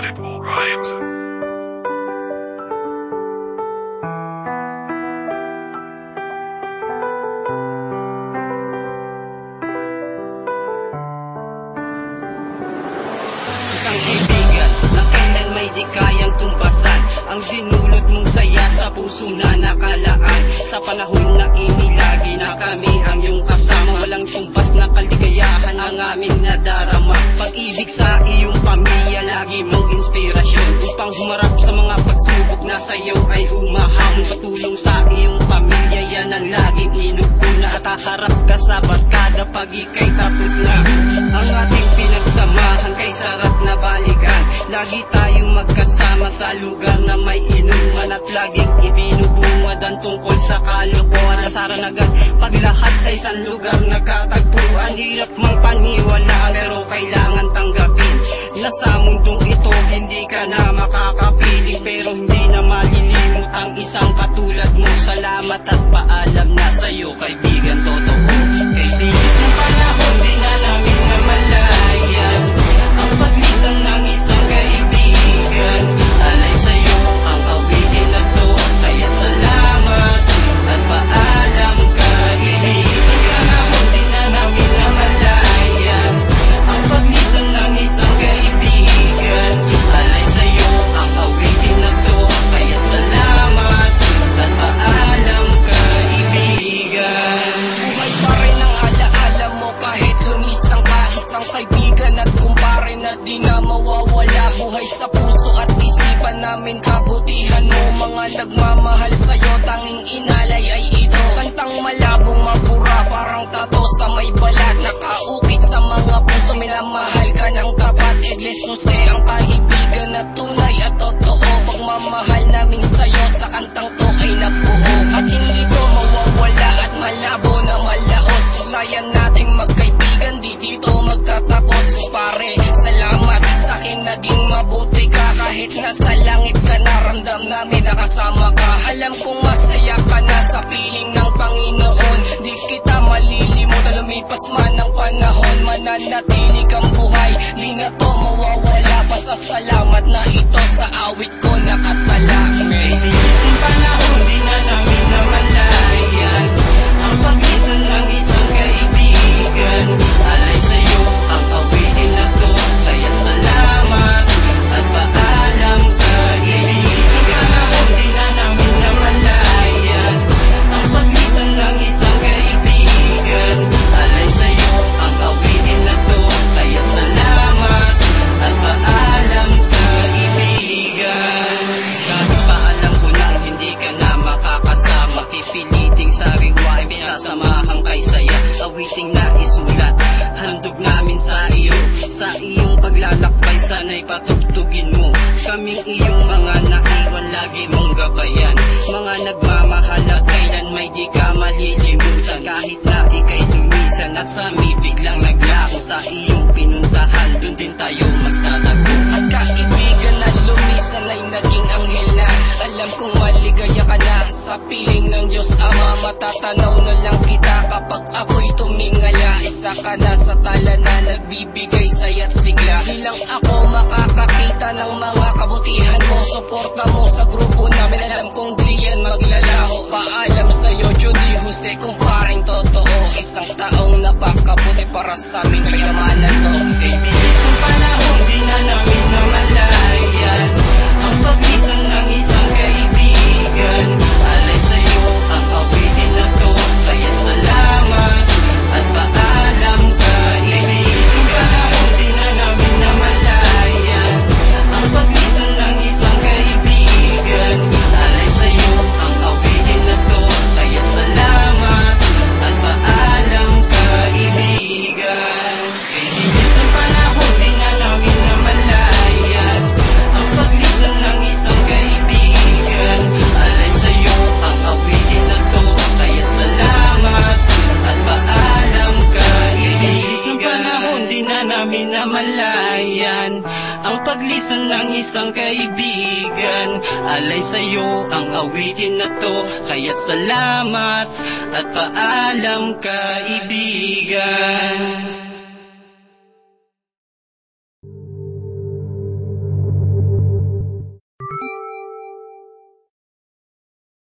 Music Rhymes. Isang kaibigan na kailan may di kayang tumbasan, ang dinulot mong saya sa puso na nakalaan. Sa panahon na inilagi na kami ang iyong kasama, walang tumbas na kaligayahan ang aming nadarama. Pag-ibig sa iyong pamilya, lagi mong inspirasyon upang humarap sa mga pagsubok na sa iyo ay humahamon. Patulong sa iyong pamilya, yan ang laging inuuna, at haharap ka sa barkada pag ika'y tapos na. Ang ating pinagsamahan kay sarap na balikan, lagi tayong magkasama sa lugar na may inuman, at laging ibinubungad ang tungkol sa kalokohan. Nasaran agad pag lahat sa isang lugar nagkatagpuan. Hirap mang paniwalaan pero kailangan tanggapin na sa mundong ito hindi ka na makakapiling, pero hindi na malilimot ang isang katulad mo. Salamat at paalam na sa'yo, kaibigan totoo. Kaibigan sa panahon di na namin namalayan ang paglisan ng isang kaibigan. Alay sa'yo ang awitin na to, kaya't salamat at paalam, kaibigan. Sa panahon di na namin namalayan ang paglisan ng isang kaibigan. Alay sa'yo ang awitin na to, kaya't salamat at paalam, kaibigan. Buhay pa rin ang alaala mo kahit lumisang ka. Isang kaibigan at kumpare na di na mawawala. Buhay sa puso at isipan namin, kabutihan mo. Mga nagmamahal sa'yo, tanging inalay ay ito. Kantang malabong mapura, parang tato sa may balat. Nakaukit sa mga puso, minamahal ka ng tapat. Iglesia Jose ang kaibigan na tunay at totoo. Pagmamahal namin sa'yo sa kantang to ay nabuo, at hindi to mawawala at malabo na malaos. Ugnayan nating magkaibigan, di dito magtatapos. Pare, salamat sa akin, naging mabuti ka. Kahit nasa langit ka, naramdam namin nakasama ka. Alam kong masaya ka na sa piling ng Panginoon. Di kita malilimutan, lumipas man ang panahon. Mananatili kang buhay, di na to mawawala. Pasasalamat na ito sa awit ko nakatala. Sa panahon di na namin namalayan ang paglisan ng isang kaibigan. Alay sa'yo ang awitin na to, kaya't salamat at paalam, kaibigan. Sa panahon di na namin namalayan ang paglisan ng isang kaibigan. Alay sa'yo ang awitin na to, kaya't salamat at paalam, kaibigan. Kahit pa alam ko na hindi ka na makakasama, pipiliting sariwain, pinasamahan kay saya. Awiting na isulat, handog namin sa iyo. Sa iyong paglalakbay, sana'y patugtugin mo kaming iyong mga naiwan, lagi mong gabayan. Mga nagmamahal at kailan may di ka malilimutan. Kahit na ika'y lumisan at sa biglang naglako, sa iyong pinuntahan, dun din tayo magtatago. At kaibigan na lumisan ay naging anghel na. Alam kong maligaya ka na sa piling ng Diyos Ama. Matatanaw na lang kita kapag ako'y tumingala. Isa ka na sa tala na nagbibigay saya't sigla. Di lang ako makakakita ng mga kabutihan mo. Suporta mo sa grupo namin, alam kong di yan maglalaho. Paalam sa'yo, Judy Jose, kung paring totoo. Isang taong napakabuti para sa amin, kayamanan to. Kaibigan sa panahon di na namin namalayan ang paglisan ng isang kaibigan. Alay sa'yo ang awitin na to, kaya't salamat at paalam, kaibigan. Sa panahon di na namin namalayan ang paglisan ng isang kaibigan. Alay sa'yo ang awitin na to, kaya't salamat at paalam, kaibigan. Kaibigan sa panahon di na namin namalayan ang paglisan ng isang kaibigan. Alay sa'yo ang awitin na to, kaya't salamat at paalam, kaibigan. Sa panahon di na namin namalayan ang paglisan ng isang kaibigan. Alay sa'yo ang awitin na to, kaya't salamat at paalam, kaibigan.